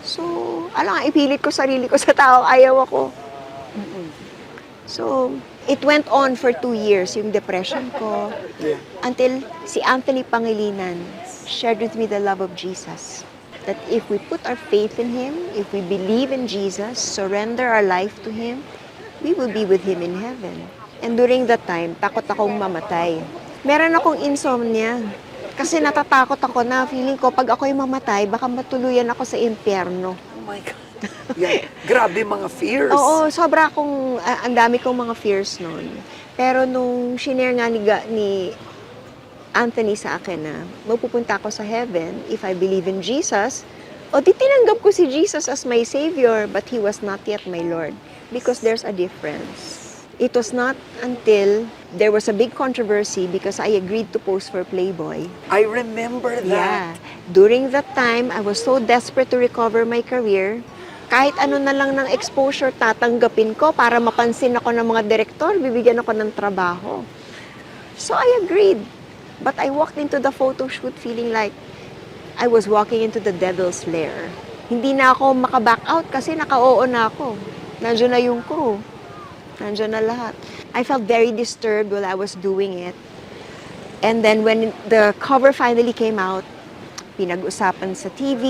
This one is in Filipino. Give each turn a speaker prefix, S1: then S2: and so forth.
S1: So, alam nga, ipilit ko sarili ko sa tao, ayaw ako. So, it went on for 2 years, yung depression ko,
S2: Yeah.
S1: until si Anthony Pangilinan shared with me the love of Jesus. That if we put our faith in Him, if we believe in Jesus, surrender our life to Him, we will be with Him in heaven. And during that time, takot akong mamatay. Meron akong insomnia. Kasi natatakot ako na feeling ko, pag ako'y mamatay, baka matuluyan ako sa impyerno.
S2: Oh my God. Yeah. Grabe mga fears.
S1: Oo, sobra akong, ang dami kong mga fears noon. Pero nung shinare nga ni Anthony sa akin na mapupunta ako sa heaven if I believe in Jesus, o di tinanggap ko si Jesus as my Savior, but He was not yet my Lord. Because there's a difference. It was not until there was a big controversy because I agreed to pose for Playboy.
S2: I remember that.
S1: Yeah. During that time, I was so desperate to recover my career. Kahit ano na lang ng exposure, tatanggapin ko para mapansin ako ng mga direktor, bibigyan ako ng trabaho. So I agreed. But I walked into the photo shoot feeling like I was walking into the devil's lair. Hindi na ako maka-back out kasi naka-oo na ako. Nandiyan na yung crew. Nandiyan na lahat. I felt very disturbed while I was doing it. And then when the cover finally came out, pinag-usapan sa TV,